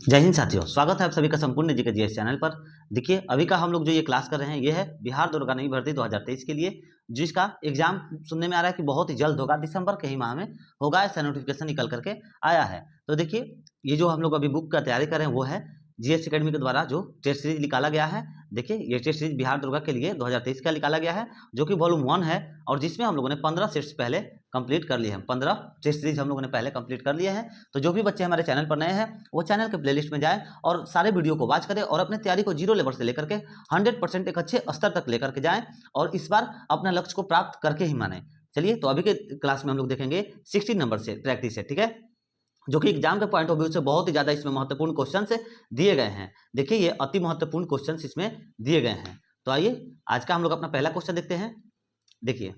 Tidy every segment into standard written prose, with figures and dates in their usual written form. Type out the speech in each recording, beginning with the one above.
जय हिंद साथियों, स्वागत है आप सभी का संपूर्ण जी के जीएस चैनल पर। देखिए, अभी का हम लोग जो ये क्लास कर रहे हैं ये है बिहार दुर्गा नई भर्ती 2023 के लिए, जिसका एग्जाम सुनने में आ रहा है कि बहुत ही जल्द होगा, दिसंबर के ही माह में होगा। ऐसा नोटिफिकेशन निकल करके आया है। तो देखिए, ये जो हम लोग अभी बुक का तैयारी कर रहे हैं वो है जीएस एकेडमी के द्वारा जो टेस्ट सीरीज निकाला गया है। देखिए, ये टेस्ट सीरीज बिहार दुर्गा के लिए 2023 का निकाला गया है, जो कि वॉल्यूम 1 है और जिसमें हम लोगों ने 15 सेट्स पहले कंप्लीट कर लिए हैं। 15 टेस्ट सीरीज हम लोगों ने पहले कंप्लीट कर लिए हैं। तो जो भी बच्चे हमारे चैनल पर नए हैं वो चैनल के प्लेलिस्ट में जाएं और सारे वीडियो को वॉच करें और अपने तैयारी को जीरो लेवल से लेकर के 100% एक अच्छे स्तर तक लेकर के जाएं और इस बार अपना लक्ष्य को प्राप्त करके ही माने। चलिए, तो अभी के क्लास में हम लोग देखेंगे 16 नंबर से प्रैक्टिस है, ठीक है, जो कि एग्जाम के पॉइंट ऑफ व्यू से बहुत ही ज्यादा इसमें महत्वपूर्ण क्वेश्चन दिए गए हैं। देखिए, ये अति महत्वपूर्ण क्वेश्चन इसमें दिए गए हैं। तो आइए आज का हम लोग अपना पहला क्वेश्चन देखते हैं। देखिए,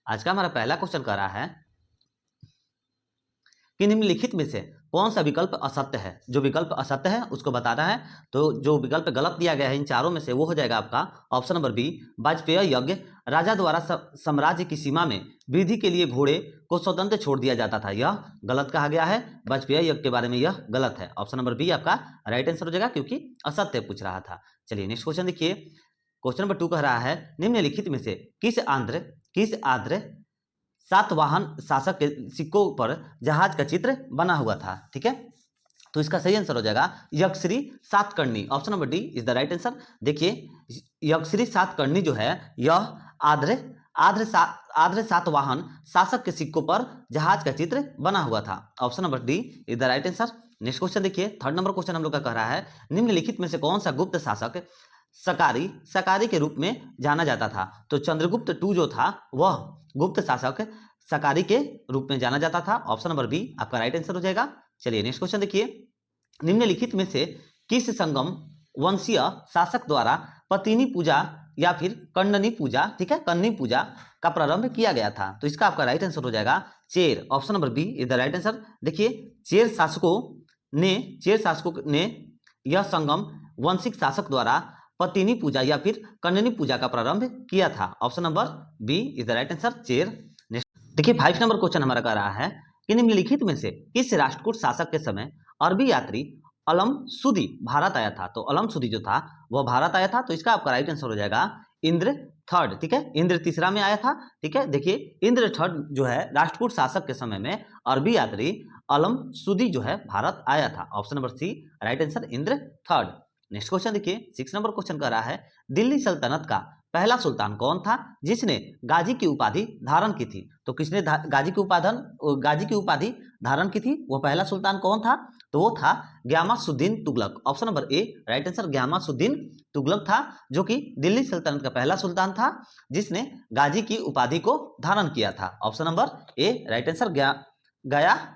आज का हमारा पहला क्वेश्चन कह रहा है कि निम्नलिखित में से कौन सा विकल्प असत्य है। जो विकल्प असत्य है उसको बताना है। तो जो विकल्प गलत दिया गया है इन चारों में से वो हो जाएगा आपका ऑप्शन नंबर बी, वाजपेयी यज्ञ राजा द्वारा साम्राज्य की सीमा में वृद्धि के लिए घोड़े को स्वतंत्र छोड़ दिया जाता था। यह गलत कहा गया है। वाजपेयी यज्ञ के बारे में यह गलत है। ऑप्शन नंबर बी आपका राइट आंसर हो जाएगा, क्योंकि असत्य पूछ रहा था। चलिए नेक्स्ट क्वेश्चन देखिए। क्वेश्चन नंबर 2 कह रहा है निम्नलिखित में से किस आंध्र सातवाहन शासक के सिक्कों पर जहाज का चित्र बना हुआ था। ठीक है, तो इसका सही आंसर हो जाएगा Yakshashri Satakarni. Option number D is the right answer. देखिए, यक्षश्री सातकर्णी जो है यह आद्र आद्र सातवाहन शासक के सिक्कों पर जहाज का चित्र बना हुआ था। Option number D is the right answer. Next question देखिए, थर्ड नंबर क्वेश्चन हम लोग का कह रहा है निम्नलिखित में से कौन सा गुप्त शासक सकारी के रूप में जाना जाता था। तो चंद्रगुप्त टू जो था वह गुप्त शासक सकारी के रूप में जाना जाता था। ऑप्शन नंबर बी आपका राइट आंसर हो जाएगा। चलिए नेक्स्ट क्वेश्चन देखिए, निम्नलिखित में से किस संगम वंशीय शासक द्वारा पतिनी पूजा या फिर कन्नी पूजा, ठीक है, कन्नी पूजा का प्रारंभ किया गया था। तो इसका आपका राइट आंसर हो जाएगा Cher. Option number B is the right answer. देखिए, चेर शासकों ने यह संगम वंशिक शासक द्वारा पतिनी पूजा या फिर कन्नी पूजा का प्रारंभ किया था। Option number B is the right answer, Cher. देखिए, 5 नंबर क्वेश्चन हमारा कह रहा है कि निम्नलिखित में से किस राष्ट्रकूट शासक के समय अरबी यात्री अलम सुदी भारत आया था। तो अलम सुदी जो था वह भारत आया था। तो इसका आपका राइट आंसर हो जाएगा इंद्र थर्ड। ठीक है, इंद्र तीसरा में आया था। ठीक है, देखिए, इंद्र थर्ड जो है राष्ट्रकूट शासक के समय में अरबी यात्री अलम सुदी जो है भारत आया था। Option number C right answer, Indra third. Next question देखिए, 6 नंबर क्वेश्चन कर रहा है दिल्ली सल्तनत का पहला सुल्तान कौन था जिसने गाजी की उपाधि धारण की थी। तो किसने गाजी की उपाधि धारण की थी, वो पहला सुल्तान कौन था। तो वो था Ghiyasuddin Tughlaq. Option number A right answer, Ghiyasuddin Tughlaq था, जो कि दिल्ली सल्तनत का पहला सुल्तान था जिसने गाजी की उपाधि को धारण किया था। Option number A right answer, गया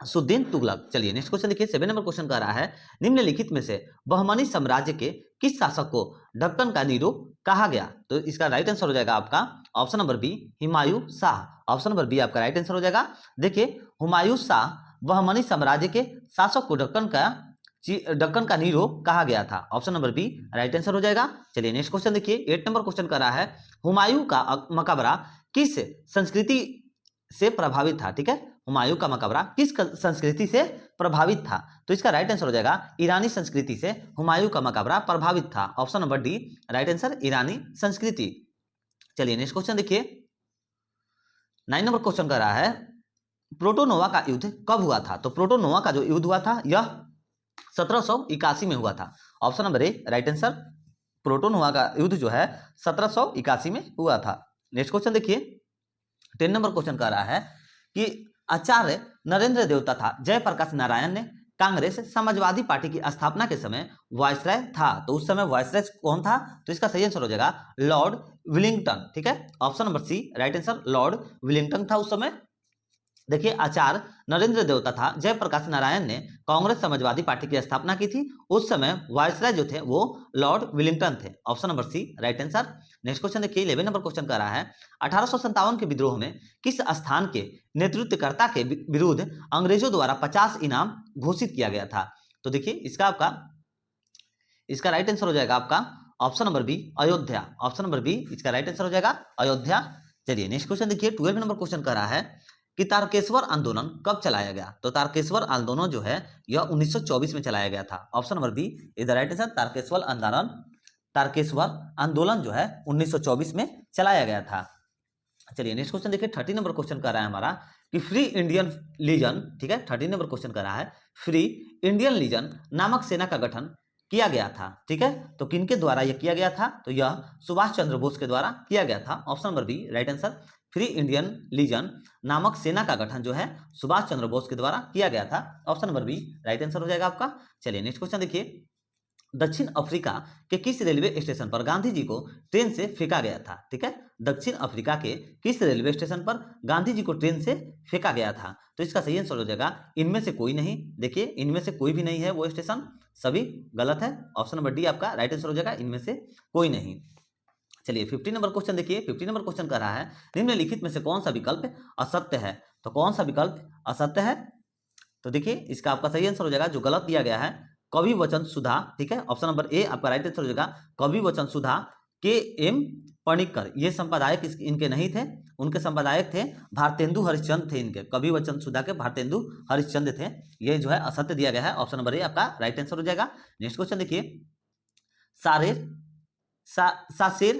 सुद्दीन तुगलक। चलिए नेक्स्ट क्वेश्चन देखिए, 7 नंबर क्वेश्चन कह रहा है निम्नलिखित में से बहमनी साम्राज्य के किस शासक को दक्कन का नीरो कहा गया। तो इसका राइट आंसर हो जाएगा आपका option number B, Humayun Shah. Option number B आपका राइट आंसर हो जाएगा। देखिए, हुमायूं शाह बहमनी साम्राज्य के शासक को दक्कन का नीरो कहा गया था। Option number B right answer हो जाएगा। चलिए नेक्स्ट क्वेश्चन देखिए, 8 नंबर क्वेश्चन कर रहा है हुमायूं का मकबरा किस संस्कृति से प्रभावित था। ठीक है, हुमायूं का मकबरा किस संस्कृति से प्रभावित था। तो इसका राइट आंसर हो जाएगा ईरानी संस्कृति से हुमायूं का मकबरा प्रभावित था। Option number D right answer, ईरानी संस्कृति। चलिए नेक्स्ट क्वेश्चन देखिए, 9 नंबर क्वेश्चन कर रहा है प्रोटोनोवा का युद्ध कब हुआ था। तो प्रोटोनोवा का जो युद्ध हुआ था यह 1781 में हुआ था। Option number A right answer, Porto Novo का युद्ध जो है 1781 में हुआ था। नेक्स्ट क्वेश्चन देखिए, 10 नंबर क्वेश्चन कह रहा है कि आचार्य नरेंद्र देव तथा जयप्रकाश नारायण ने कांग्रेस समाजवादी पार्टी की स्थापना के समय वायसराय था। तो उस समय वायसराय कौन था। तो इसका सही आंसर हो जाएगा लॉर्ड विलिंगटन। ठीक है, option number C right answer, Lord Willingdon था उस समय। देखिए, आचार्य नरेंद्र देव तथा जयप्रकाश नारायण ने कांग्रेस समाजवादी पार्टी की स्थापना की थी। उस समय वायसराय जो थे वो लॉर्ड विलिंगटन थे। Option number C right answer. Next question देखिए, 11 नंबर क्वेश्चन कर रहा है 1857 के विद्रोह में किस स्थान के नेतृत्वकर्ता के विरुद्ध अंग्रेजों द्वारा 50 इनाम घोषित किया गया था। तो देखिए, इसका राइट आंसर हो जाएगा आपका option number B, Ayodhya. Option number B इसका राइट आंसर हो जाएगा, अयोध्या। चलिए नेक्स्ट क्वेश्चन देखिए, 12 नंबर क्वेश्चन कर रहा है कि तारकेश्वर आंदोलन कब चलाया गया? तो तारकेश्वर आंदोलन जो है यह 1924 में चलाया गया था। Option number B is the right answer. Tarakeswar आंदोलन जो है 1924 में चलाया गया था। चलिए नेक्स्ट क्वेश्चन देखिए, 30 नंबर क्वेश्चन कर रहा है हमारा कि फ्री इंडियन लीजन, ठीक है, 30 नंबर क्वेश्चन कर रहा है फ्री इंडियन लीजन नामक सेना का गठन किया गया था, ठीक है, तो किनके द्वारा यह किया गया था? तो यह सुभाष चंद्र बोस के द्वारा किया गया था। Option number B right answer. Free Indian legion नामक सेना का गठन जो है सुभाष चंद्र बोस के द्वारा किया गया था। Option number B right answer हो जाएगा आपका। चलिए नेक्स्ट क्वेश्चन देखिए, दक्षिण अफ्रीका के किस रेलवे स्टेशन पर गांधी जी को ट्रेन से फेंका गया था? ठीक है, दक्षिण अफ्रीका के किस रेलवे स्टेशन पर गांधी जी को ट्रेन से फेंका गया था? तो इसका सही आंसर हो जाएगा इनमें से कोई नहीं। देखिए इनमें से कोई भी नहीं है वो स्टेशन, सभी गलत है। ऑप्शन नंबर डी आपका राइट आंसर हो जाएगा, इनमें से कोई नहीं। चलिए 50 नंबर क्वेश्चन देखिए, 50 नंबर क्वेश्चन कर रहा है निम्नलिखित में से कौन सा विकल्प असत्य है? तो कौन सा विकल्प असत्य है? तो देखिए इसका आपका सही आंसर हो जाएगा जो गलत दिया गया है, कवि वचन सुधा, ठीक है, ऑप्शन नंबर ए आपका राइट आंसर हो जाएगा। कवि वचन सुधा के एम पणिक्कर, ये संपादक इनके नहीं थे, उनके संपादक थे भारतेंदु हरिश्चंद्र थे इनके। कवि वचन सुधा के भारतेंदु हरिश्चंद्र थे। ये जो है असत्य दिया गया है, ऑप्शन नंबर ए आपका राइट आंसर हो जाएगा। नेक्स्ट क्वेश्चन देखिए, सारेर सासेर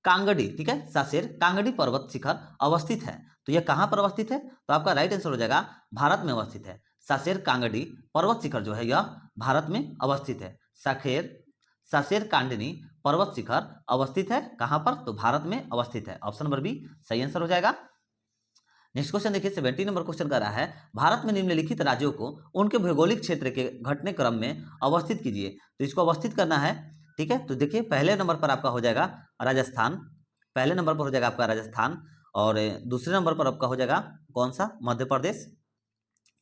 कांगड़ी, ठीक है, सासेर कांगड़ी पर्वत शिखर अवस्थित है, तो यह कहां पर अवस्थित है? तो आपका राइट आंसर हो जाएगा भारत में अवस्थित है। सासेर कांगड़ी पर्वत शिखर जो है यह भारत में अवस्थित है। सासेर कांडनी पर्वत शिखर अवस्थित है कहां पर? तो भारत में अवस्थित है। ऑप्शन नंबर बी सही आंसर हो जाएगा। नेक्स्ट क्वेश्चन देखिए, 70 नंबर क्वेश्चन कर रहा है भारत में निम्नलिखित राज्यों को उनके भौगोलिक क्षेत्र के घटने क्रम में अवस्थित कीजिए। तो इसको अवस्थित करना है, ठीक है, तो देखिए पहले नंबर पर आपका हो जाएगा राजस्थान, पहले नंबर पर हो जाएगा आपका राजस्थान, और दूसरे नंबर पर आपका हो जाएगा कौन सा? मध्य प्रदेश,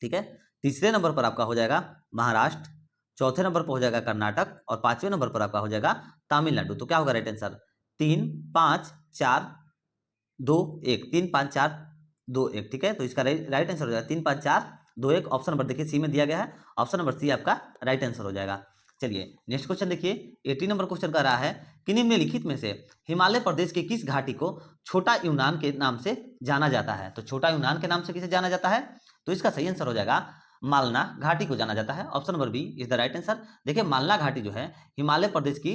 ठीक है, तीसरे नंबर पर आपका हो जाएगा महाराष्ट्र, चौथे नंबर पर हो जाएगा कर्नाटक, और पांचवें नंबर पर आपका हो जाएगा तमिलनाडु। तो क्या होगा राइट आंसर? 3 5 4 2 1, 3 5 4 2 1, ठीक है, तो इसका राइट आंसर हो जाएगा 3 5 4 2 1। ऑप्शन नंबर देखिए सी में दिया गया है, ऑप्शन नंबर सी आपका राइट आंसर हो जाएगा। चलिए नेक्स्ट क्वेश्चन देखिए, 80 नंबर क्वेश्चन का रहा है कि निम्नलिखित में से हिमालय प्रदेश के किस घाटी को छोटा यूनान के नाम से जाना जाता है? तो छोटा यूनान के नाम से किसे जाना जाता है? तो इसका सही आंसर हो जाएगा मालना घाटी को जाना जाता है। Option number B is the right answer. देखिए मालना घाटी जो है हिमालय प्रदेश की,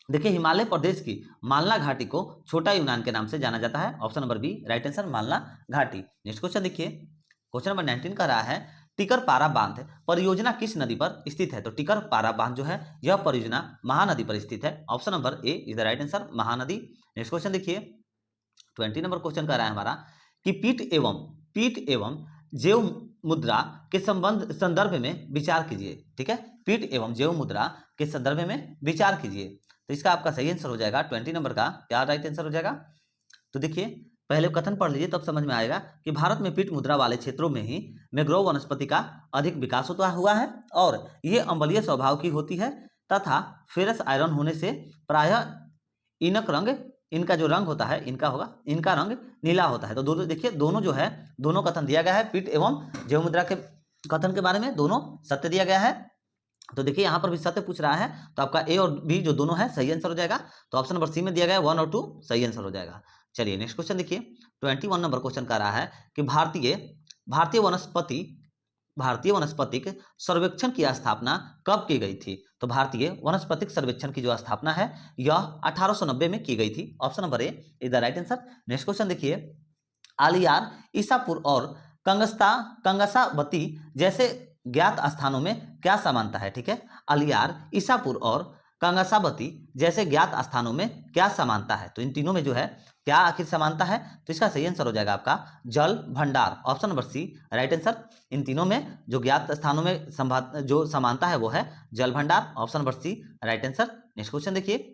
देखिए हिमालय प्रदेश की मालना घाटी को छोटा यूनान के नाम से जाना जाता है। Option number B right answer, Malana घाटी। नेक्स्ट क्वेश्चन देखिए, क्वेश्चन नंबर 19 का रहा है टिकर पारा बांध परियोजना किस नदी पर स्थित है? तो टिकर पारा बांध जो है यह परियोजना महानदी पर स्थित है। Option number A is the right answer, Mahanadi. Next question देखिए, 20 नंबर क्वेश्चन का रहा है हमारा कि पीठ एवं जैव मुद्रा के संदर्भ में विचार कीजिए। ठीक है, पीठ एवं जैव मुद्रा के संदर्भ में विचार कीजिए। तो इसका आपका सही आंसर हो जाएगा 20 नंबर का क्या राइट आंसर हो जाएगा? तो देखिए पहले कथन पढ़ लीजिए तब समझ में आएगा कि भारत में पीठ मुद्रा वाले क्षेत्रों में ही मैंग्रोव वनस्पति का अधिक विकास होता हुआ है और ये अम्लीय स्वभाव की होती है तथा फेरस आयरन होने से प्रायः इनक रंग, इनका जो रंग होता है इनका रंग नीला होता है। तो दोनों देखिए, दोनों जो है दोनों कथन दिया गया है पीठ एवं जैव मुद्रा के कथन के बारे में, दोनों सत्य दिया गया है। तो देखिए यहाँ पर भी सत्य पूछ रहा है तो आपका ए और बी जो दोनों है सही आंसर हो जाएगा। तो ऑप्शन नंबर सी में दिया गया 1 और 2 सही आंसर हो जाएगा। चलिए नेक्स्ट क्वेश्चन देखिए, 21 नंबर क्वेश्चन का रहा है कि भारतीय वनस्पतिक सर्वेक्षण की स्थापना कब की गई थी? तो भारतीय वनस्पतिक सर्वेक्षण की जो स्थापना है यह 1890 में की गई थी। Option number A is the right answer. Next question देखिए, आलियार, ईसापुर और कंगसावती जैसे ज्ञात स्थानों में क्या समानता है? ठीक है, अलियार, ईसापुर और कंगसावती जैसे ज्ञात स्थानों में क्या समानता है? तो इन तीनों में जो है क्या आखिर समानता है? तो इसका सही आंसर हो जाएगा आपका जल भंडार। Option number C right answer. इन तीनों में जो ज्ञात स्थानों में जो समानता है वो है जल भंडार। Option number C right answer. Next question देखिए,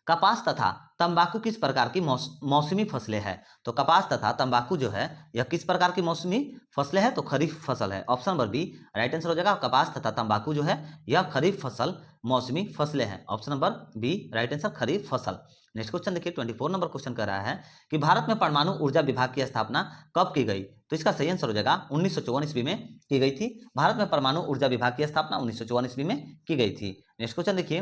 कपास तथा तंबाकू किस प्रकार की मौसमी फसलें हैं? तो कपास तथा तंबाकू जो है यह किस प्रकार की मौसमी फसलें हैं? तो खरीफ फसल है। Option number B right answer हो जाएगा। कपास तथा तंबाकू जो है यह खरीफ फसल मौसमी फसलें हैं। Option number B right answer, kharif फसल। नेक्स्ट क्वेश्चन देखिए, 24 नंबर क्वेश्चन कर रहा है कि भारत में परमाणु ऊर्जा विभाग की स्थापना कब की गई? तो इसका सही आंसर हो जाएगा 1954 ईस्वी में की गई थी। भारत में परमाणु ऊर्जा विभाग की स्थापना 1954 ईस्वी में की गई थी। नेक्स्ट क्वेश्चन देखिए,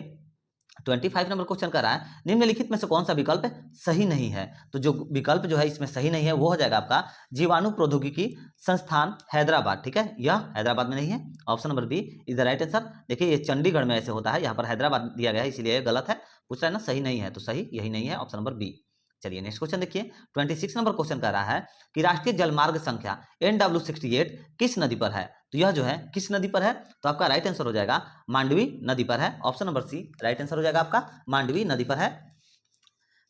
25 नंबर क्वेश्चन कर रहा है, निम्नलिखित में से कौन सा विकल्प सही नहीं है? तो जो विकल्प जो है इसमें सही नहीं है वो हो जाएगा आपका जीवाणु प्रौद्योगिकी संस्थान हैदराबाद। ठीक है, यह हैदराबाद में नहीं है। Option number B is the right answer. देखिए ये चंडीगढ़ में ऐसे होता है, यहाँ पर हैदराबाद दिया गया है इसलिए ये गलत है। पूछ रहा है ना, सही नहीं है, तो सही यही नहीं है, ऑप्शन नंबर बी। चलिए नेक्स्ट क्वेश्चन देखिए, 26 नंबर क्वेश्चन कर रहा है कि राष्ट्रीय जलमार्ग संख्या NW68 किस नदी पर है? तो यह जो है किस नदी पर है? तो आपका राइट आंसर हो जाएगा मांडवी नदी पर है। Option number C right answer हो जाएगा आपका मांडवी नदी पर है।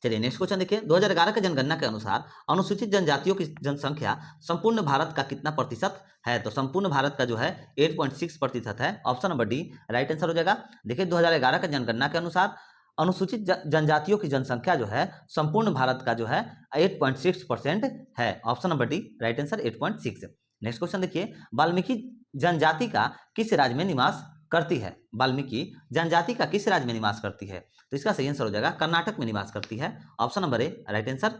चलिए नेक्स्ट क्वेश्चन देखिए, 2011 के जनगणना के अनुसार अनुसूचित जनजातियों की जनसंख्या संपूर्ण भारत का कितना प्रतिशत है? तो संपूर्ण भारत का जो है 8.6% है। Option number D right answer हो जाएगा। देखिए 2011 के जनगणना के अनुसार अनुसूचित जनजातियों की जनसंख्या जो है संपूर्ण भारत का जो है 8.6% है। Option number D right answer 8.6। Next question देखिए, वाल्मीकि जनजाति का किस राज्य में निवास करती है? वाल्मीकि जनजाति का किस राज्य में निवास करती है? तो इसका सही आंसर हो जाएगा कर्नाटक में निवास करती है। Option number A right answer.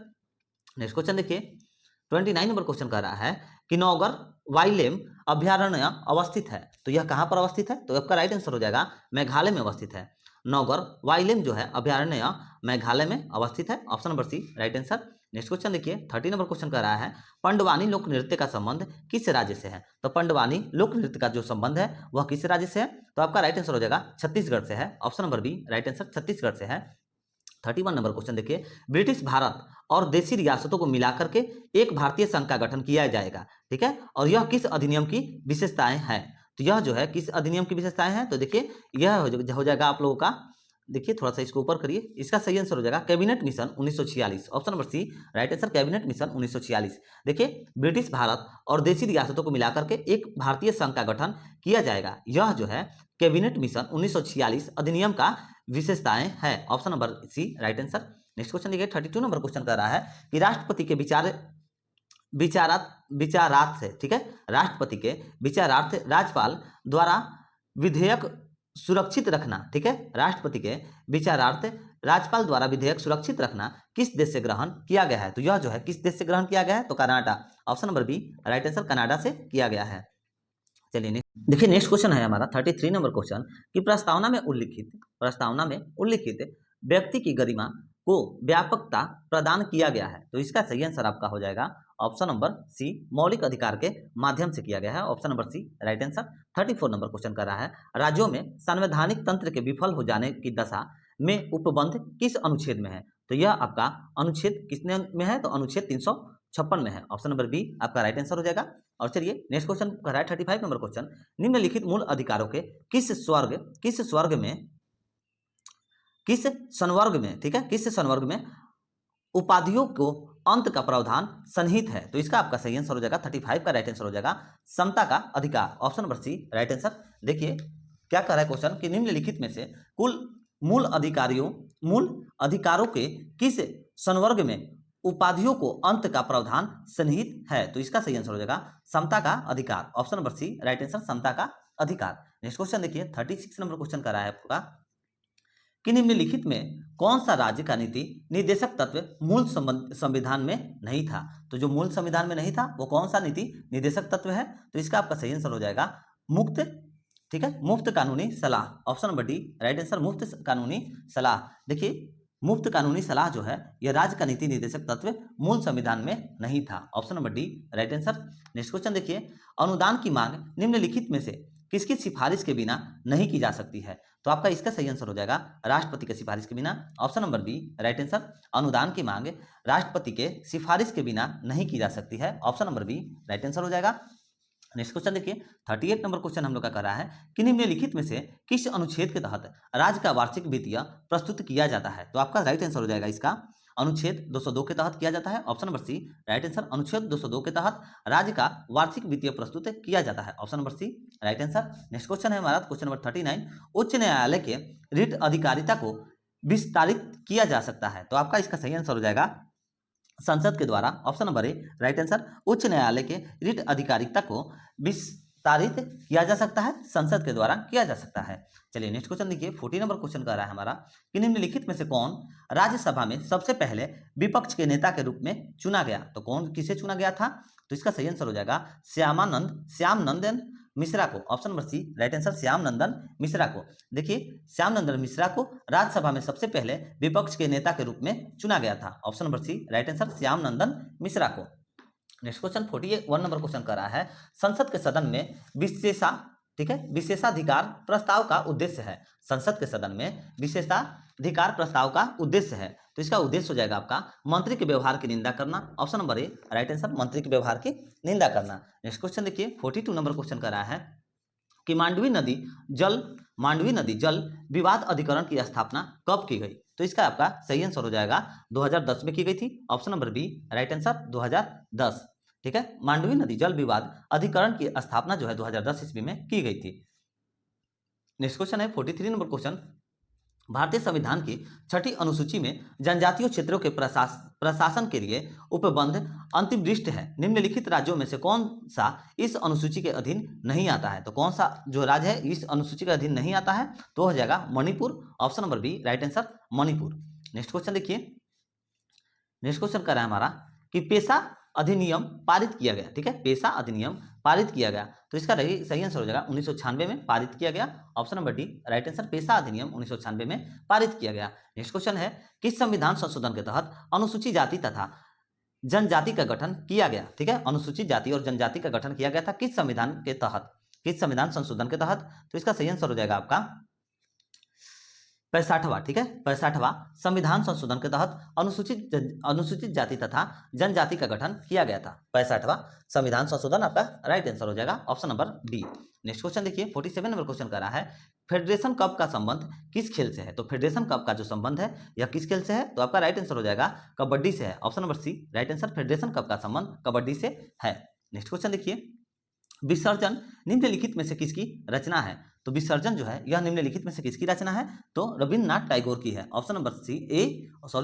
Next question देखिए, 29 नंबर क्वेश्चन कह रहा है कि नौगर वाइलेम अभ्यारण्य अवस्थित है, तो यह कहां पर अवस्थित है? तो आपका राइट आंसर हो जाएगा मेघालय में अवस्थित है। नौगर वाइलेम जो है अभ्यारण्य मेघालय में अवस्थित है। Option number C right answer. Next question देखिए, 30 नंबर क्वेश्चन कह रहा है पंडवानी लोक नृत्य का संबंध किस राज्य से है? तो पंडवानी लोक नृत्य का जो संबंध है वह किस राज्य से है? तो आपका राइट आंसर हो जाएगा छत्तीसगढ़ से है। Option number B right answer Chhattisgarh से है। 31 नंबर क्वेश्चन देखिए, ब्रिटिश भारत और देशी रियासतों को मिलाकर के एक भारतीय संघ का गठन किया जाएगा। ठीक है, और यह किस अधिनियम की विशेषताएं हैं? तो यह जो है किस अधिनियम की विशेषताएं हैं? तो देखिए यह हो जाएगा आप लोगों का, देखिए थोड़ा सा इसको ऊपर करिए, इसका सही आंसर हो जाएगा cabinet mission 1946। Option number C right answer cabinet mission 1946। देखिए ब्रिटिश भारत और देशी रियासतों को मिलाकर के एक भारतीय संघ का गठन किया जाएगा, यह जो है कैबिनेट मिशन 1946 अधिनियम का विशेषताएं है। Option number C right answer. Next question देखिए, 32 नंबर क्वेश्चन कर रहा है कि राष्ट्रपति के विचारार्थ से, ठीक है, राष्ट्रपति के विचारार्थ राज्यपाल द्वारा विधेयक सुरक्षित रखना, ठीक है, राष्ट्रपति के विचारार्थ राज्यपाल द्वारा विधेयक सुरक्षित रखना किस देश से ग्रहण किया गया है? तो यह जो है किस देश से ग्रहण किया गया है? तो Canada. Option number B right answer Canada से किया गया है। चलिए देखिए नेक्स्ट क्वेश्चन है हमारा 33 नंबर क्वेश्चन कि प्रस्तावना में उल्लिखित व्यक्ति की गरिमा को व्यापकता प्रदान किया गया है, तो इसका सही आंसर आपका हो जाएगा ऑप्शन नंबर सी मौलिक अधिकार के माध्यम से किया गया है। Option number C right answer. 34 number question कर रहा है राज्यों में संवैधानिक तंत्र के विफल हो जाने की दशा में उपबंध किस अनुच्छेद में है? तो यह आपका अनुच्छेद किसने में है? तो अनुच्छेद 356 में है। ऑप्शन नंबर बी आपका राइट आंसर हो जाएगा। और चलिए नेक्स्ट क्वेश्चन कर रहा है 35 नंबर क्वेश्चन, निम्नलिखित मूल अधिकारों के किस संवर्ग में, ठीक है, किस संवर्ग में उपाधियों को अंत का प्रावधान सन्निहित है? तो इसका आपका सही आंसर हो जाएगा 35 का राइट आंसर हो जाएगा समता का अधिकार। Option number C right answer. देखिए क्या कर रहा है क्वेश्चन कि निम्नलिखित में से कुल मूल अधिकारों के किस संवर्ग में उपाधियों को अंत का प्रावधान सन्निहित है? तो इसका सही आंसर हो जाएगा समता का अधिकार। Option number C right answer समता का अधिकार। नेक्स्ट क्वेश्चन देखिए 36 नंबर क्वेश्चन कर रहा है आपका कि निम्नलिखित में कौन सा राज्य का नीति निर्देशक तत्व मूल संविधान में नहीं था? तो जो मूल संविधान में नहीं था वो कौन सा नीति निर्देशक तत्व है? तो इसका आपका सही आंसर हो जाएगा मुफ्त, ठीक है, मुफ्त कानूनी सलाह। Option number D right answer मुफ्त कानूनी सलाह। देखिए मुफ्त कानूनी सलाह जो है यह राज्य का नीति निर्देशक तत्व मूल संविधान में नहीं था। Option number D right answer. Next question देखिए, अनुदान की मांग निम्नलिखित में से किसकी सिफारिश के बिना नहीं की जा सकती है? तो आपका इसका सही आंसर हो जाएगा राष्ट्रपति के सिफारिश के बिना। Option number B right answer. अनुदान की मांग राष्ट्रपति के सिफारिश के बिना नहीं की जा सकती है। Option number B right answer हो जाएगा। नेक्स्ट क्वेश्चन देखिए 38 नंबर क्वेश्चन हम लोग का कर रहा है कि निम्नलिखित में से किस अनुच्छेद के तहत राज्य का वार्षिक वित्तीय प्रस्तुत किया जाता है? तो आपका राइट आंसर हो जाएगा इसका अनुच्छेद 202 के तहत किया जाता है। Option number C right answer. अनुच्छेद 202 के तहत राज्य का वार्षिक वित्तीय प्रस्तुत किया जाता है। Option number C right answer. Next question है हमारा क्वेश्चन नंबर 39, उच्च न्यायालय के रिट अधिकारिता को विस्तारित किया जा सकता है? तो आपका इसका सही आंसर हो जाएगा संसद के द्वारा। Option number A right answer. उच्च न्यायालय के रिट अधिकारिता को विस्तारित किया जा सकता है, संसद के द्वारा किया जा सकता है। चलिए नेक्स्ट क्वेश्चन देखिए 40 नंबर क्वेश्चन कर रहा है हमारा कि निम्नलिखित में से कौन राज्यसभा में सबसे पहले विपक्ष के नेता के रूप में चुना गया? तो कौन किसे चुना गया था? तो इसका सही आंसर हो जाएगा श्याम नंदन मिश्रा को, option number C right answer Shyam Nandan Mishra को। देखिए श्याम नंदन मिश्रा को राज्यसभा में सबसे पहले विपक्ष के नेता के रूप में चुना गया था, option number C right answer Shyam Nandan Mishra को। नेक्स्ट क्वेश्चन 41 नंबर क्वेश्चन कर रहा है, संसद के सदन में विशेषाधिकार प्रस्ताव का उद्देश्य है। संसद के सदन में विशेषाधिकार प्रस्ताव का उद्देश्य है, तो इसका उद्देश्य हो जाएगा आपका मंत्री के व्यवहार की निंदा करना, option number A right answer मंत्री के व्यवहार की निंदा करना। नेक्स्ट क्वेश्चन देखिए 42 नंबर क्वेश्चन कर रहा है कि मांडवी नदी जल विवाद अधिकरण की स्थापना कब की गई, तो इसका आपका सही आंसर हो जाएगा 2010 में की गई थी, option number B right answer 2010। ठीक है, मांडवी नदी जल विवाद अधिकरण की स्थापना जो है 2010 ईस्वी में की गई थी। नेक्स्ट क्वेश्चन है 43 नंबर क्वेश्चन, भारतीय संविधान की 6ठी अनुसूची में जनजातीय क्षेत्रों के प्रशासन के लिए उपबंध अंतिम दृष्ट है, निम्नलिखित राज्यों में से कौन सा इस अनुसूची के अधीन नहीं आता है, तो कौन सा जो राज्य है इस अनुसूची के अधीन नहीं आता है, तो हो जाएगा Manipur, option number B right answer Manipur. Next question देखिए, नेक्स्ट क्वेश्चन कर रहा है हमारा कि पेशा अधिनियम पारित किया गया, ठीक है, पेशा अधिनियम पारित किया गया, तो इसका सही आंसर हो जाएगा 1996 में पारित किया गया, option number D right answer पेशा अधिनियम 1996 में पारित किया गया। नेक्स्ट क्वेश्चन है, किस संविधान संशोधन के तहत अनुसूचित जाति तथा जनजाति का गठन किया गया, ठीक है, अनुसूचित जाति और जनजाति का गठन किया गया था किस संविधान के तहत, किस संविधान संशोधन के तहत, तो इसका सही आंसर हो जाएगा आपका 65वां, ठीक है, 65वां संविधान संशोधन के तहत अनुसूचित जाति तथा जनजाति का गठन किया गया था, 65वां संविधान संशोधन आपका राइट आंसर हो जाएगा, option number D. Next question देखिए 47 नंबर क्वेश्चन कर रहा है, फेडरेशन कप का संबंध किस खेल से है, तो फेडरेशन कप का जो संबंध है यह किस खेल से है, तो आपका राइट आंसर हो जाएगा कबड्डी से है, option number C right answer federation cup का संबंध कबड्डी से है। नेक्स्ट क्वेश्चन देखिए, विसर्जन निम्नलिखित में से किसकी रचना है, तो विसर्जन जो है यह निम्नलिखित में से किसकी रचना है, तो रविन्द्रनाथ टैगोर की है, option number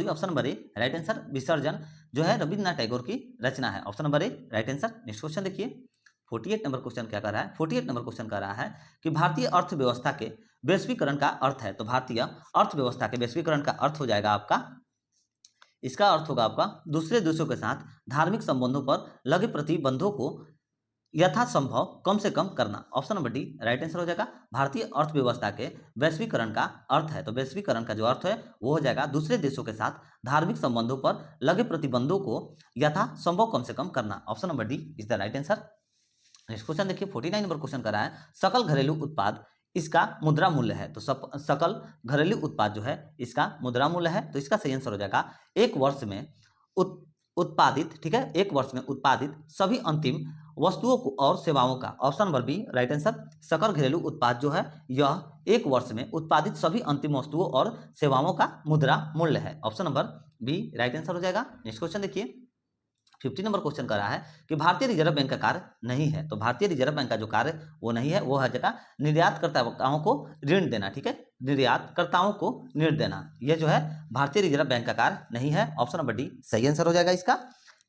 option number A right answer विसर्जन जो है रविन्द्रनाथ टैगोर की रचना है, option number A right answer. Next question देखिए 48 नंबर क्वेश्चन क्या कर रहा है, 48 नंबर क्वेश्चन कर रहा है कि भारतीय अर्थव्यवस्था के वैश्वीकरण का अर्थ है, तो भारतीय अर्थव्यवस्था के वैश्वीकरण का अर्थ हो जाएगा आपका, इसका अर्थ होगा आपका दूसरे देशों के साथ धार्मिक संबंधों पर लगे प्रतिबंधों को यथासंभव कम से कम करना, option number D right answer हो जाएगा। भारतीय अर्थव्यवस्था के वैश्वीकरण का अर्थ है, तो वैश्वीकरण का जो अर्थ है वो हो जाएगा दूसरे देशों के साथ धार्मिक संबंधों पर लगे प्रतिबंधों को यथासंभव कम से कम करना, option number D is the right answer. Next question देखिए 49 नंबर क्वेश्चन कर रहा है, सकल घरेलू उत्पाद इसका मुद्रा मूल्य है, तो सकल घरेलू उत्पाद जो है इसका मुद्रा मूल्य है, तो इसका सही आंसर हो जाएगा एक वर्ष में उत्पादित, ठीक है, एक वर्ष में उत्पादित सभी अंतिम वस्तुओं को और सेवाओं का, option number B right answer सकल घरेलू उत्पाद जो है यह एक वर्ष में उत्पादित सभी अंतिम वस्तुओं और सेवाओं का मुद्रा मूल्य है, option number B right answer हो जाएगा। नेक्स्ट क्वेश्चन देखिए 50 नंबर क्वेश्चन कर रहा है कि भारतीय रिजर्व बैंक का कार्य नहीं है, तो भारतीय रिजर्व बैंक का जो कार्य वो नहीं है, वो है जगह निर्यातकर्ताओं को ऋण देना, ठीक है, निर्यातकर्ताओं को ऋण देना, यह जो है भारतीय रिजर्व बैंक का कार्य नहीं है, ऑप्शन नंबर डी सही आंसर हो जाएगा इसका।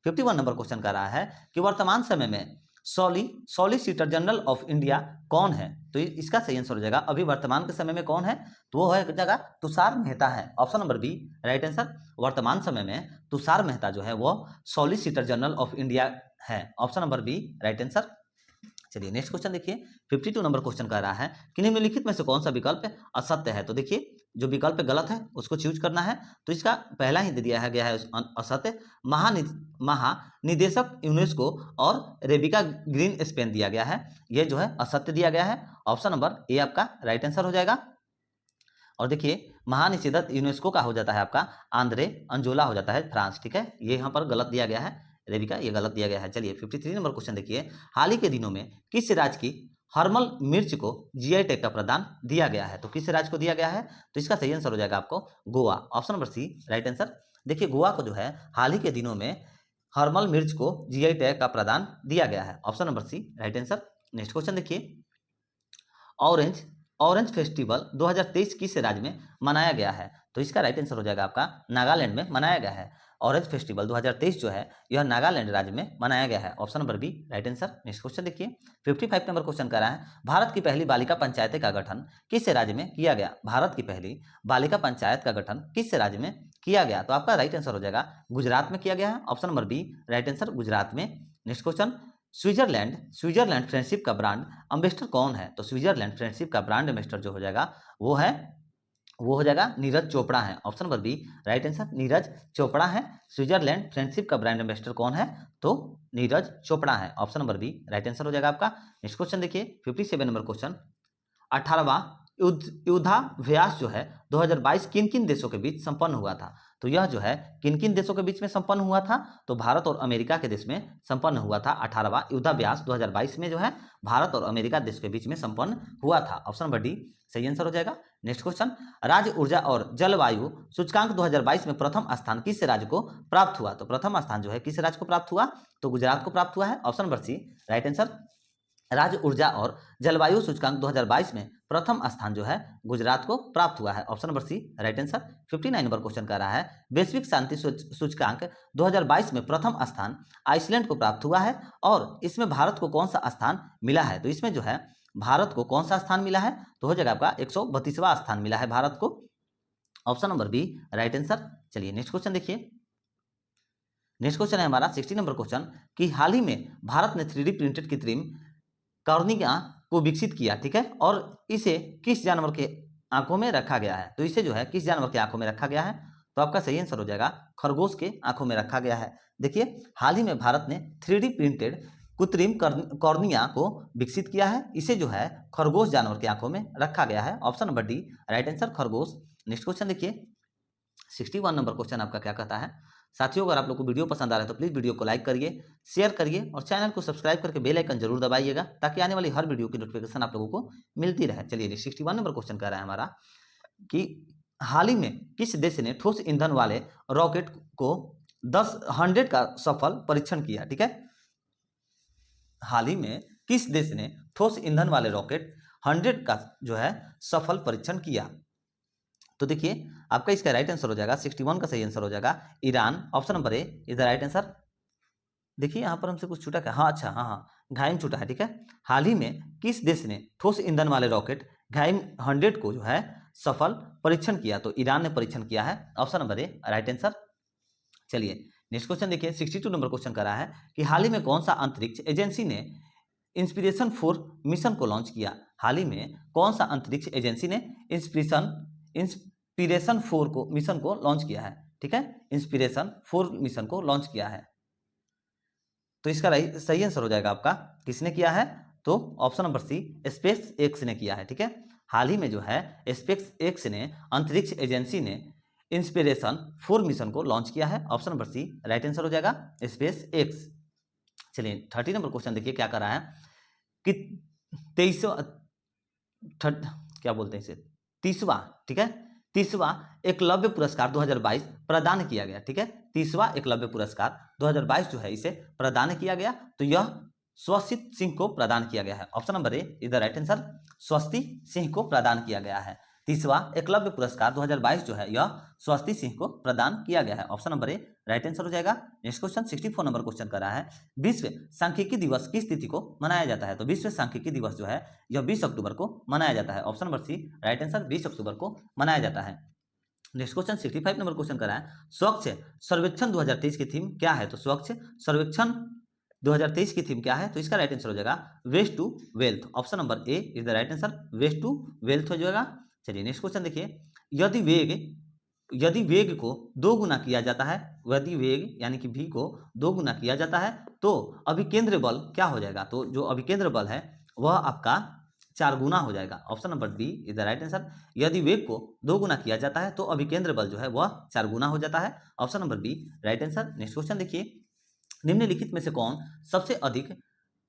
51 नंबर क्वेश्चन कर रहा है कि वर्तमान समय में सॉलिसिटर जनरल ऑफ इंडिया कौन है, तो इसका सही आंसर हो जाएगा अभी वर्तमान के समय में कौन है, तो वो है जगह तुषार मेहता है, option number B right answer. वर्तमान समय में तुषार मेहता जो है वो सॉलिसिटर जनरल ऑफ इंडिया है, option number B right answer. चलिए नेक्स्ट क्वेश्चन देखिए 52 नंबर क्वेश्चन कर रहा है कि निम्नलिखित में से कौन सा विकल्प असत्य है, तो देखिए जो विकल्प गलत है उसको चूज करना है, तो इसका पहला ही दे दिया गया है असत्य, महानिदेशक यूनेस्को और रेबिका ग्रीन स्पेन दिया गया है, यह जो है असत्य दिया गया है, ऑप्शन नंबर ए आपका राइट आंसर हो जाएगा। और देखिए महानिदेशक यूनेस्को का हो जाता है आपका आंद्रे अंजोला हो जाता है फ्रांस, ठीक है, ये यहाँ पर गलत दिया गया है, रेबिका ये गलत दिया गया है। चलिए 53 नंबर क्वेश्चन देखिए, हाल ही के दिनों में किस राज्य की हर्मल मिर्च को जीआई टैग का प्रदान दिया गया है, तो किस राज्य को दिया गया है, तो इसका सही आंसर हो जाएगा आपको Goa, option number C right answer. देखिए गोवा को जो है हाल ही के दिनों में हर्मल मिर्च को जीआई टैग का प्रदान दिया गया है, option number C right answer. Next question देखिए, ऑरेंज फेस्टिवल 2023 किस राज्य में मनाया गया है, तो इसका राइट आंसर हो जाएगा आपका नागालैंड में मनाया गया है, ऑरेंज फेस्टिवल 2023 जो है यह नागालैंड राज्य में मनाया गया है, option number B right answer. Next question देखिए 55 नंबर क्वेश्चन कर रहा है, भारत की पहली बालिका पंचायत का गठन किस राज्य में किया गया, भारत की पहली बालिका पंचायत का गठन किस राज्य में किया गया, तो आपका राइट आंसर हो जाएगा गुजरात में किया गया है, option number B right answer Gujarat में। Next question Switzerland Switzerland friendship का ब्रांड एम्बेसडर कौन है? तो स्विट्जरलैंड फ्रेंडशिप का ब्रांड एम्बेसडर जो हो जाएगा वो हो जाएगा नीरज चोपड़ा है। Option number B right answer Neeraj Chopra है। स्विट्जरलैंड फ्रेंडशिप का ब्रांड एम्बेसडर कौन है? तो नीरज चोपड़ा है। Option number B right answer हो जाएगा आपका। नेक्स्ट क्वेश्चन देखिए 57 नंबर क्वेश्चन। 18वां युद्धाभ्यास जो है 2022 किन किन देशों के बीच संपन्न हुआ था? तो यह जो है किन किन देशों के बीच में संपन्न हुआ था? तो भारत और अमेरिका के देश में संपन्न हुआ था। 18वां युद्धाभ्यास 2022 में जो है भारत और अमेरिका देश के बीच में संपन्न हुआ था। ऑप्शन नंबर डी सही आंसर हो जाएगा। नेक्स्ट क्वेश्चन, राज्य ऊर्जा और जलवायु सूचकांक 2022 में प्रथम स्थान किस राज्य को प्राप्त हुआ? तो प्रथम स्थान जो है किस राज्य को प्राप्त हुआ? तो गुजरात को प्राप्त हुआ है। Option number C right answer. राज्य ऊर्जा और जलवायु सूचकांक 2022 में प्रथम स्थान जो है गुजरात को प्राप्त हुआ है। Option number C right answer. 59 number question कर रहा है वैश्विक शांति सूचकांक 2022 में प्रथम स्थान आइसलैंड को प्राप्त हुआ है और इसमें भारत को कौन सा स्थान मिला है? तो इसमें जो है भारत को कौन सा स्थान मिला है? तो हो जाएगा आपका 132वां स्थान मिला है भारत को। Option number B right answer. चलिए नेक्स्ट क्वेश्चन देखिए। नेक्स्ट क्वेश्चन है हमारा 60 नंबर क्वेश्चन कि हाल ही में भारत ने 3D प्रिंटेड कृत्रिम कॉर्निया को विकसित किया, ठीक है, और इसे किस जानवर के आंखों में रखा गया है? तो इसे जो है किस जानवर के आंखों में रखा गया है? तो आपका सही आंसर हो जाएगा खरगोश के आंखों में रखा गया है। देखिए हाल ही में भारत ने 3D प्रिंटेड कृत्रिम कॉर्निया को विकसित किया है, इसे जो है खरगोश जानवर के आंखों में रखा गया है। Option number D right answer खरगोश। नेक्स्ट क्वेश्चन देखिए 61 नंबर क्वेश्चन आपका क्या कहता है? साथियों अगर आप लोग को वीडियो पसंद आ रहा है तो प्लीज़ वीडियो को लाइक करिए, शेयर करिए और चैनल को सब्सक्राइब करके बेल आइकन जरूर दबाइएगा ताकि आने वाली हर वीडियो की नोटिफिकेशन आप लोगों को मिलती रहे। चलिए 61 नंबर क्वेश्चन कह रहा है हमारा कि हाल ही में किस देश ने ठोस ईंधन वाले रॉकेट को 100 का सफल परीक्षण किया? ठीक है, हाल ही में किस देश ने ठोस ईंधन वाले रॉकेट 100 का जो है सफल परीक्षण किया? तो देखिए आपका इसका राइट आंसर हो जाएगा 61 का सही आंसर हो जाएगा Iran. Option number A is the right answer. देखिए यहाँ पर हमसे कुछ छूटा क्या? हाँ अच्छा हाँ घाइम छूटा है, ठीक है। हाल ही में किस देश ने ठोस ईंधन वाले रॉकेट घाइम 100 को जो है सफल परीक्षण किया? तो ईरान ने परीक्षण किया है। Option number A right answer. चलिए नेक्स्ट क्वेश्चन देखिए 62 नंबर क्वेश्चन कर रहा है कि हाल ही में कौन सा अंतरिक्ष एजेंसी ने इंस्पिरेशन 4 मिशन को लॉन्च किया? हाल ही में कौन सा अंतरिक्ष एजेंसी ने इंस्पिरेशन 4 को मिशन को लॉन्च किया है? ठीक है, इंस्पिरेशन 4 मिशन को लॉन्च किया है। तो इसका सही आंसर हो जाएगा आपका किसने किया है? तो option number C space X ने किया है। ठीक है, हाल ही में जो है स्पेस एक्स ने अंतरिक्ष एजेंसी ने इंस्पिरेशन 4 मिशन को लॉन्च किया है। Option number C right answer हो जाएगा स्पेस एक्स। चलिए 30 नंबर क्वेश्चन देखिए क्या कर रहा है कि 30वां ठीक है 30वां एकलव्य पुरस्कार 2022 प्रदान किया गया। ठीक है, 30वां एकलव्य पुरस्कार 2022 जो है इसे प्रदान किया गया, तो यह स्वस्ति सिंह को प्रदान किया गया है। Option number A is the right answer. स्वस्ति सिंह को प्रदान किया गया है। 30वां एकलव्य पुरस्कार 2022 जो है यह स्वस्ति सिंह को प्रदान किया गया है। Option number A right answer हो जाएगा। नेक्स्ट क्वेश्चन 64 नंबर क्वेश्चन कर रहा है विश्व सांख्यिकी दिवस किस तिथि को मनाया जाता है? तो विश्व सांख्यिकी दिवस जो है यह 20 अक्टूबर को मनाया जाता है। Option number C right answer 20 अक्टूबर को मनाया जाता है। नेक्स्ट क्वेश्चन 65 नंबर क्वेश्चन कर रहा है स्वच्छ सर्वेक्षण 2023 की थीम क्या है? तो स्वच्छ सर्वेक्षण 2023 की थीम क्या है? तो इसका राइट आंसर हो जाएगा waste to wealth. Option number A is the right answer, waste to wealth हो जाएगा। चलिए नेक्स्ट क्वेश्चन देखिए यदि वेग को 2 गुना किया जाता है, यदि वेग यानी कि v को 2 गुना किया जाता है तो अभिकेंद्र बल क्या हो जाएगा? तो जो अभिकेंद्र बल है वह आपका 4 गुना हो जाएगा। Option number B is the right answer. यदि वेग को 2 गुना किया जाता है तो अभिकेंद्र बल जो है वह 4 गुना हो जाता है। Option number B right answer. Next question देखिए निम्नलिखित में से कौन सबसे अधिक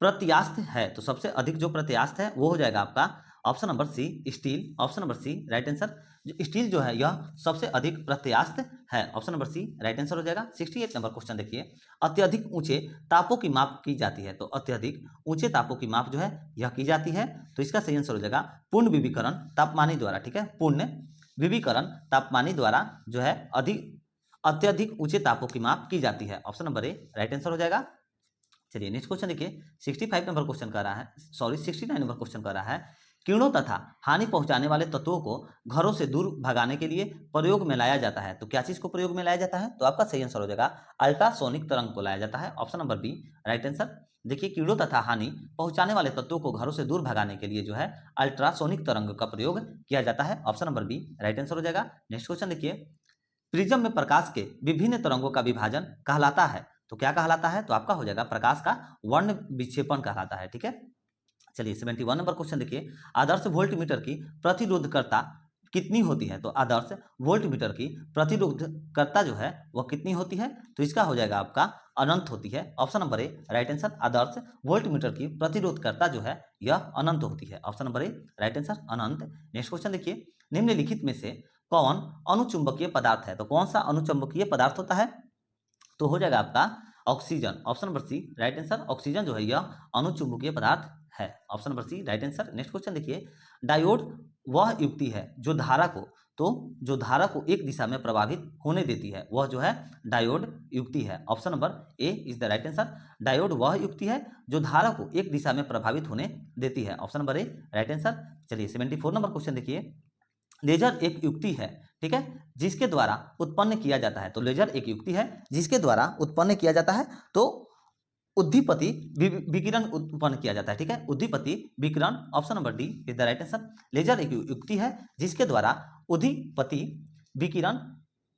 प्रत्यास्थ है? तो सबसे अधिक जो प्रत्यास्थ है वो हो जाएगा आपका option number C steel. Option number C right answer. जो स्टील जो है यह सबसे अधिक प्रत्यास्थ है। Option number C right answer हो जाएगा। 68 नंबर क्वेश्चन देखिए अत्यधिक ऊंचे तापों की माप की जाती है। तो अत्यधिक ऊंचे तापों की माप जो है यह की जाती है, तो इसका सही आंसर हो जाएगा पूर्ण विविकरण तापमानी द्वारा। ठीक है, पूर्ण विविकरण तापमानी द्वारा जो है अत्यधिक ऊंचे तापों की माप की जाती है। Option number A right answer हो जाएगा। चलिए नेक्स्ट क्वेश्चन देखिए 65 नंबर क्वेश्चन कर रहा है 69 नंबर क्वेश्चन कर रहा है किरणों तथा हानि पहुंचाने वाले तत्वों को घरों से दूर भगाने के लिए प्रयोग में लाया जाता है। तो क्या चीज को प्रयोग में लाया जाता है? तो आपका सही आंसर हो जाएगा अल्ट्रासोनिक तरंग को लाया जाता है। Option number B right answer. देखिए कीड़ों तथा हानि पहुंचाने वाले तत्वों को घरों से दूर भगाने के लिए जो है अल्ट्रासोनिक तरंग का प्रयोग किया जाता है। Option number B right answer हो जाएगा। नेक्स्ट क्वेश्चन देखिए, प्रिज्म में प्रकाश के विभिन्न तरंगों का विभाजन कहलाता है, तो क्या कहलाता है? तो आपका हो जाएगा प्रकाश का वर्ण विक्षेपण कहलाता है। ठीक है, चलिए 71 नंबर क्वेश्चन देखिए, आदर्श वोल्टमीटर की प्रतिरोधकता कितनी होती है? तो आदर्श वोल्टमीटर की प्रतिरोधकता जो है वह कितनी होती है? तो इसका हो जाएगा आपका अनंत होती है। Option number A right answer. Adarsh voltmeter की प्रतिरोधकता जो है यह अनंत होती है। Option number A right answer Anant. Next question देखिए, निम्नलिखित में से कौन अनुचुंबकीय पदार्थ है? तो कौन सा अनुचुंबकीय पदार्थ होता है? तो हो जाएगा आपका oxygen. Option number C right answer. Oxygen जो है यह अनुचुंबकीय पदार्थ है। Option number C right answer. Next question देखिए, डायोड वह युक्ति है जो धारा को जो धारा को एक दिशा में प्रभावित होने देती है, वह जो है डायोड युक्ति है। Option number A is the right answer. Diode वह युक्ति है जो धारा को एक दिशा में प्रभावित होने देती है। Option number A right answer. चलिए 74 नंबर क्वेश्चन देखिए, लेजर एक युक्ति है, ठीक है, जिसके द्वारा उत्पन्न किया जाता है। तो लेजर एक युक्ति है जिसके द्वारा उत्पन्न किया जाता है, तो उद्दीपति विकिरण उत्पन्न किया जाता है। ठीक है, उद्दीपति विकिरण। Option number D is the right answer. Laser एक युक्ति है जिसके द्वारा उद्दीपति विकिरण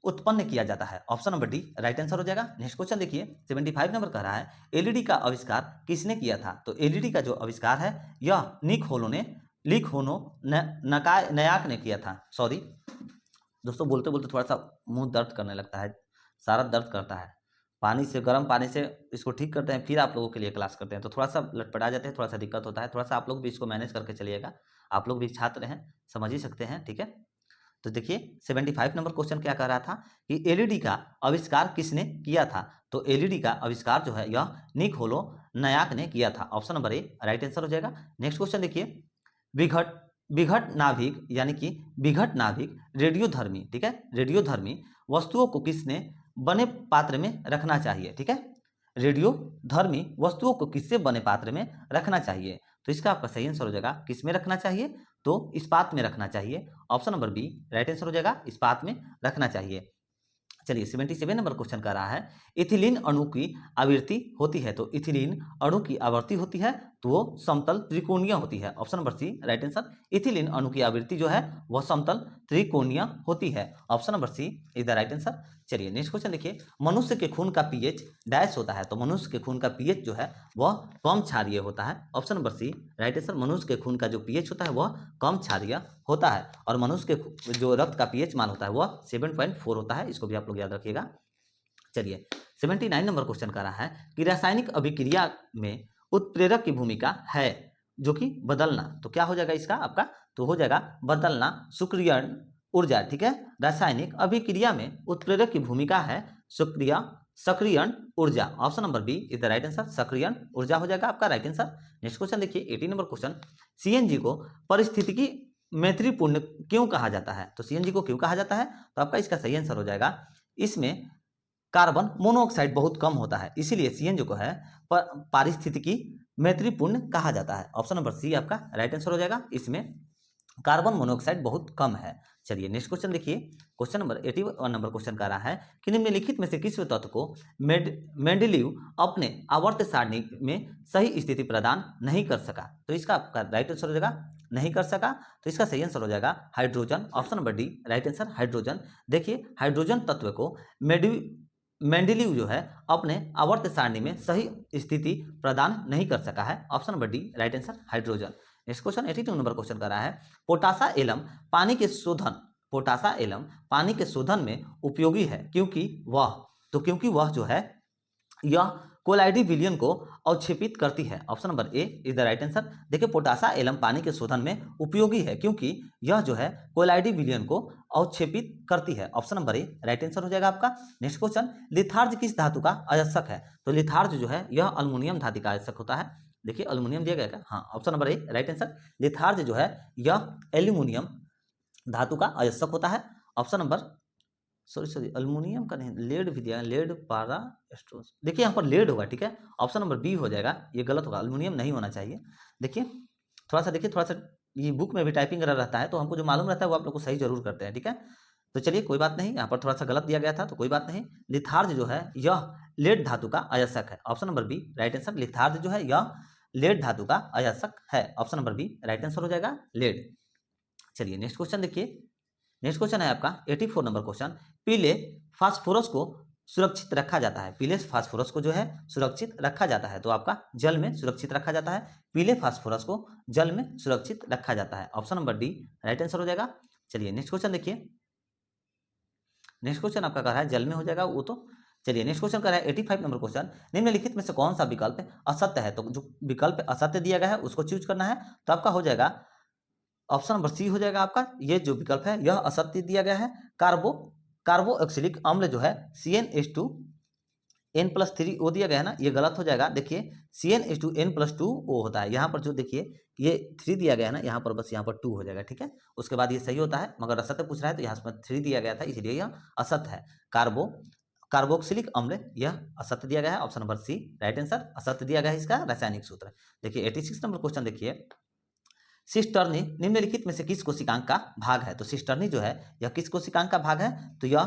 उत्पन्न किया जाता है। Option number D right answer हो जाएगा। नेक्स्ट क्वेश्चन देखिए, 75 नंबर कह रहा है, एलईडी का आविष्कार किसने किया था? तो एलईडी का जो आविष्कार है यह लीक होनो नयाक ने किया था। सॉरी दोस्तों, बोलते बोलते थोड़ा सा मुंह दर्द करने लगता है, सारा दर्द करता है। पानी से, गर्म पानी से इसको ठीक करते हैं, फिर आप लोगों के लिए क्लास करते हैं, तो थोड़ा सा लटपटा जाते हैं, थोड़ा सा दिक्कत होता है। थोड़ा सा आप लोग भी इसको मैनेज करके चलिएगा, आप लोग भी छात्र हैं, समझ ही सकते हैं। ठीक है, तो देखिए 75 नंबर क्वेश्चन क्या कह रहा था कि एलईडी का आविष्कार किसने किया था? तो एलईडी का आविष्कार जो है यह निकोलो नयाक ने किया था। Option number A right answer हो जाएगा। नेक्स्ट क्वेश्चन देखिए, विघट विघट नाभिक यानी कि विघट नाभिक रेडियोधर्मी, ठीक है, रेडियोधर्मी वस्तुओं को किसने बने पात्र में रखना चाहिए? ठीक है, रेडियोधर्मी वस्तुओं को किससे बने पात्र में रखना चाहिए? तो इसका आपका सही आंसर हो जाएगा किस में रखना चाहिए? तो इस्पात में रखना चाहिए। Option number B right answer हो जाएगा, इस्पात में रखना चाहिए। चलिए 77 नंबर क्वेश्चन कर रहा है, इथिलीन अणु की आवृत्ति होती है। तो इथिलीन अणु की आवृत्ति होती है तो वो समतल त्रिकोणीय होती है। Option number C right answer. Ethylene अणु की आवृत्ति जो है वह समतल त्रिकोणीय होती है। Option number C is the right answer. चलिए नेक्स्ट क्वेश्चन देखिए, मनुष्य के खून का पीएच डैश होता है। तो मनुष्य के खून का पीएच जो है वह कम क्षारीय होता है। Option number C right answer. मनुष्य के खून का जो पीएच होता है वह कम क्षारीय होता है, और मनुष्य के जो रक्त का पीएच मान होता है वह 7.4 होता है। इसको भी आप लोग याद रखिएगा। चलिए 79 नंबर क्वेश्चन कर रहा है कि रासायनिक अभिक्रिया में उत्प्रेरक की भूमिका है जो कि बदलना। तो क्या हो जाएगा इसका आपका? तो हो जाएगा बदलना सक्रियण ऊर्जा। ठीक है, रासायनिक अभिक्रिया में उत्प्रेरक की भूमिका है सक्रियण ऊर्जा। Option number B is the right answer. सक्रियण ऊर्जा हो जाएगा आपका राइट आंसर। नेक्स्ट क्वेश्चन देखिए 80 नंबर क्वेश्चन, सीएनजी को पारिस्थितिकी मैत्रीपूर्ण क्यों कहा जाता है? तो सीएनजी को क्यों कहा जाता है? तो आपका इसका सही आंसर हो जाएगा, इसमें कार्बन मोनोऑक्साइड बहुत कम होता है, इसीलिए सीएनजी को है पारिस्थितिकी मैत्रीपूर्ण कहा जाता है। ऑप्शन नंबर सी आपका राइट आंसर हो जाएगा, इसमें कार्बन मोनोऑक्साइड बहुत कम है। चलिए नेक्स्ट क्वेश्चन देखिए, क्वेश्चन नंबर 81 नंबर क्वेश्चन का रहा है कि निम्नलिखित में से किस तत्व को मेंडेलीव अपने आवर्त सारणी में सही स्थिति प्रदान नहीं कर सका? तो इसका आपका राइट आंसर हो जाएगा नहीं कर सका, तो इसका सही आंसर हो जाएगा hydrogen. Option number D right answer hydrogen. देखिए हाइड्रोजन तत्व को मेंडेलीव जो है अपने आवर्त सारणी में सही स्थिति प्रदान नहीं कर सका है। Option number D right answer hydrogen. Next question 82 number question कर रहा है, पोटासा एलम पानी के शोधन में उपयोगी है क्योंकि वह जो है यह कोलाइडी विलयन को अवक्षेपित करती है। Option number A is the right answer. देखिए पोटासा एलम पानी के शोधन में उपयोगी है क्योंकि यह जो है कोलाइडी विलयन को अवक्षेपित करती है। Option number A right answer हो जाएगा आपका। नेक्स्ट क्वेश्चन, लिथार्ज किस धातु का अयस्क है? तो लिथार्ज जो है यह अल्युमिनियम धातु का अयस्क होता है। देखिए अल्युमिनियम दिया गया क्या? हाँ, option number A right answer. Litharge जो है यह एल्यूमिनियम धातु का अयस्क होता है। ऑप्शन नंबर सॉरी अल्युमिनियम का नहीं, लेड भी दिया, लेड पारा स्ट्रोस, देखिए यहाँ पर लेड होगा। ठीक है, ऑप्शन नंबर बी हो जाएगा, ये गलत होगा, अल्युमिनियम नहीं होना चाहिए। देखिए थोड़ा सा ये बुक में भी टाइपिंग रहता है तो हमको जो मालूम रहता है वो आप लोग को सही जरूर करते हैं। ठीक है, तो चलिए कोई बात नहीं, यहाँ पर थोड़ा सा गलत दिया गया था तो कोई बात नहीं। लिथार्ज जो है यह लेड धातु का अयस्क है, option number B right answer. Litharge जो है यह लेड धातु का अयस्क है, option number B right answer हो जाएगा लेड। चलिए नेक्स्ट क्वेश्चन देखिए, नेक्स्ट क्वेश्चन है आपका 84 नंबर क्वेश्चन। पीले फास्फोरस को सुरक्षित रखा जाता है, पीले फास्फोरस को जो है सुरक्षित रखा जाता है, तो आपका जल में सुरक्षित रखा जाता है। पीले फास्फोरस को जल में सुरक्षित रखा जाता है, option number D right answer हो जाएगा। चलिए नेक्स्ट क्वेश्चन देखिए, नेक्स्ट क्वेश्चन आपका कह रहा है जल में हो जाएगा वो तो। चलिए नेक्स्ट क्वेश्चन कर रहा है 85 नंबर क्वेश्चन। निम्नलिखित में से कौन सा विकल्प असत्य है, तो जो विकल्प असत्य दिया गया है उसको चूज करना है, तो आपका हो जाएगा ऑप्शन नंबर सी हो जाएगा आपका। ये जो विकल्प है यह असत्य दिया गया है। कार्बोक्सिलिक अम्ल जो है CnH2n+3O दिया गया है ना, ये गलत हो जाएगा। देखिए CnH2n+2O होता है, यहाँ पर जो देखिए ये 3 दिया गया है ना, यहाँ पर बस यहाँ पर 2 हो जाएगा, ठीक है। उसके बाद ये सही होता है, मगर असत्य पूछ रहा है तो यहाँ पर 3 दिया गया था, इसलिए यह असत्य है। कार्बोक्सिलिक अम्ल यह असत्य दिया गया है, option number C right answer. असत्य दिया गया है इसका रासायनिक सूत्र। देखिए 86 नंबर क्वेश्चन देखिए, सिस्टर्नी निम्नलिखित में से किस कोशिकांग का भाग है, तो सिस्टर्नी जो है यह किस कोशिकांग का भाग है, तो यह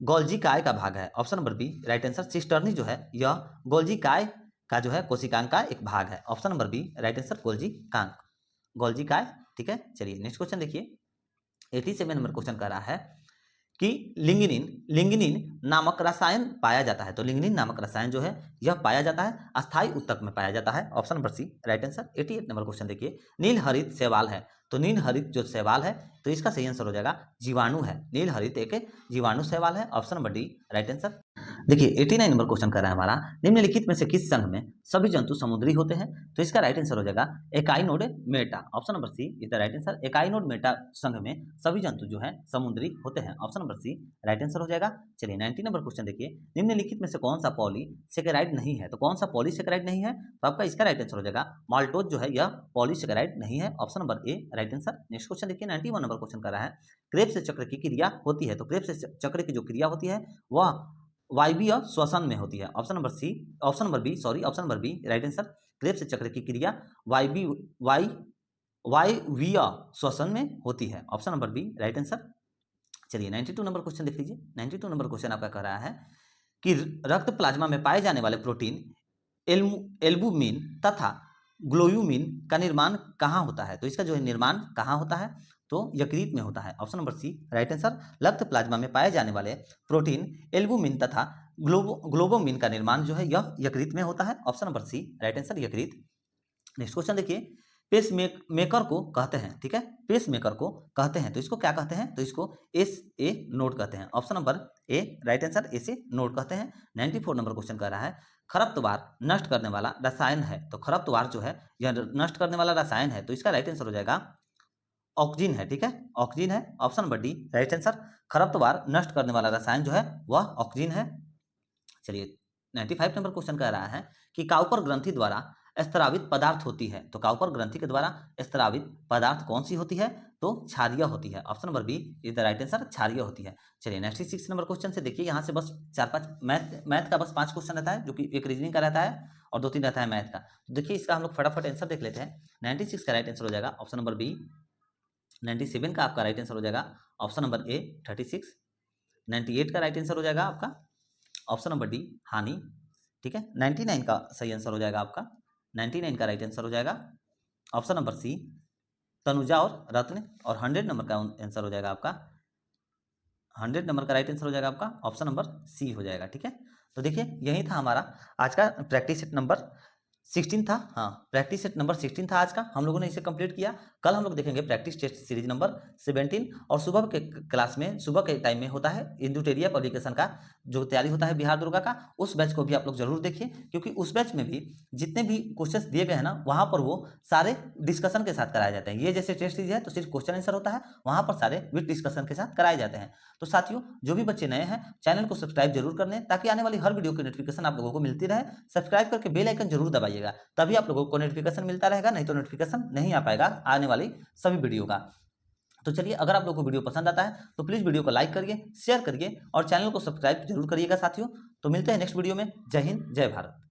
गोल्जी काय का भाग है, option number B right answer. Cisternae जो है यह गोल्जी काय का जो है कोशिकांग का एक भाग है, option number B right answer Golgi काय, ठीक है। चलिए नेक्स्ट क्वेश्चन देखिए, 87 नंबर क्वेश्चन कर रहा है कि लिंगिनिन नामक रसायन पाया जाता है, तो लिंगिनिन नामक रसायन जो है यह पाया जाता है अस्थायी ऊतक में पाया जाता है, option number C right answer. 88 number question देखिए, नील हरित शैवाल है, तो नील हरित जो शैवाल है तो इसका सही आंसर हो जाएगा जीवाणु है। नील हरित एक जीवाणु शैवाल है, option number D right answer. देखिए 89 नंबर क्वेश्चन कर रहा है हमारा, निम्नलिखित में से किस संघ में सभी जंतु समुद्री होते हैं, तो इसका राइट आंसर हो जाएगा echinodermata, option number C is the right answer. Echinodermata संघ में सभी जंतु जो है समुद्री होते हैं, option number C right answer हो जाएगा। चलिए 90 नंबर क्वेश्चन देखिए, निम्नलिखित में से कौन सा पॉलीसेकेराइड नहीं है, तो कौन सा पॉलीसेकेराइड नहीं है, तो आपका इसका राइट आंसर हो जाएगा माल्टोज जो है यह पॉलीसेकेराइड नहीं है, option number A right answer. Next question देखिए 91 नंबर क्वेश्चन कर रहा है, क्रेब्स चक्र की क्रिया होती है, तो क्रेब्स चक्र की जो क्रिया होती है वह वायवीय श्वसन में होती है, option number B right answer. Krebs चक्र की क्रिया वायवीय श्वसन में होती है, option number B right answer. चलिए 92 नंबर क्वेश्चन देख लीजिए, 92 नंबर क्वेश्चन आपका कह रहा है कि रक्त प्लाज्मा में पाए जाने वाले प्रोटीन एल्बुमिन तथा ग्लोयूमिन का निर्माण कहाँ होता है, तो इसका जो है निर्माण कहाँ होता है, तो यकृत में होता है, option number C right answer. रक्त प्लाज्मा में पाए जाने वाले प्रोटीन एल्बुमिन तथा ग्लोबोमिन का निर्माण जो है यह यकृत में होता है, option number C right answer यकृत। नेक्स्ट क्वेश्चन देखिए, पेस मेकर को कहते हैं, ठीक है, पेस मेकर को कहते हैं तो इसको क्या कहते हैं, तो इसको एस ए नोड कहते हैं, option number A right answer S A node कहते हैं। 94 नंबर क्वेश्चन कह रहा है, खरपतवार नष्ट करने वाला रसायन है, तो खरपतवार जो है यह नष्ट करने वाला रसायन है, तो इसका राइट आंसर हो जाएगा ऑक्सीजन है, ठीक है, ऑक्सीजन है, option number D right answer. खरपतवार नष्ट करने वाला रसायन जो है वह ऑक्सीजन है। चलिए 95 नंबर क्वेश्चन कह रहा है कि काउपर ग्रंथि द्वारा स्त्रावित पदार्थ होती है, तो काउपर ग्रंथि के द्वारा स्त्रावित पदार्थ कौन सी होती है, तो क्षारीय होती है, option number B is the right answer, क्षारीय होती है। चलिए 96 नंबर क्वेश्चन से देखिए, यहाँ से बस 4-5 मैथ का बस 5 क्वेश्चन रहता है, जो कि एक रीजनिंग का रहता है और 2-3 रहता है मैथ का। तो देखिए इसका हम लोग फटाफट आंसर देख लेते हैं। 96 का राइट आंसर हो जाएगा ऑप्शन नंबर बी। 97 का आपका राइट आंसर हो जाएगा ऑप्शन नंबर ए 36। 98 का राइट आंसर हो जाएगा आपका ऑप्शन नंबर डी हानि, ठीक है। 99 का सही आंसर हो जाएगा आपका, 99 का राइट आंसर हो जाएगा ऑप्शन नंबर सी तनुजा और रत्न, और 100 नंबर का आंसर हो जाएगा आपका, 100 नंबर का राइट आंसर हो जाएगा आपका ऑप्शन नंबर सी हो जाएगा, ठीक है। तो देखिए यही था हमारा आज का प्रैक्टिस सेट नंबर 16 था, हाँ प्रैक्टिस सेट नंबर 16 था आज का, हम लोगों ने इसे कंप्लीट किया। कल हम लोग देखेंगे प्रैक्टिस टेस्ट सीरीज नंबर 17, और सुबह के क्लास में सुबह के टाइम में होता है इंदुटेरिया पब्लिकेशन का जो तैयारी होता है बिहार दुर्गा का, उस बैच को भी आप लोग जरूर देखिए, क्योंकि उस बैच में भी जितने भी क्वेश्चंस दिए गए हैं ना वहाँ पर वो सारे डिस्कशन के साथ कराए जाते हैं। ये जैसे टेस्ट सीरीज है तो सिर्फ क्वेश्चन आंसर होता है, वहाँ पर सारे विद डिस्कशन के साथ कराए जाते हैं। तो साथियों जो भी बच्चे नए हैं चैनल को सब्सक्राइब जरूर कर लें, ताकि आने वाली हर वीडियो की नोटिफिकेशन आप लोगों को मिलती रहे। सब्सक्राइब करके बेल आइकन जरूर दबाइएगा, तभी आप लोगों को नोटिफिकेशन मिलता रहेगा, नहीं तो नोटिफिकेशन नहीं आ पाएगा आने वाली सभी वीडियो का। तो चलिए अगर आप लोगों को वीडियो पसंद आता है तो प्लीज वीडियो को लाइक करिए, शेयर करिए और चैनल को सब्सक्राइब जरूर करिएगा साथियों। तो मिलते हैं नेक्स्ट वीडियो में। जय हिंद, जय भारत।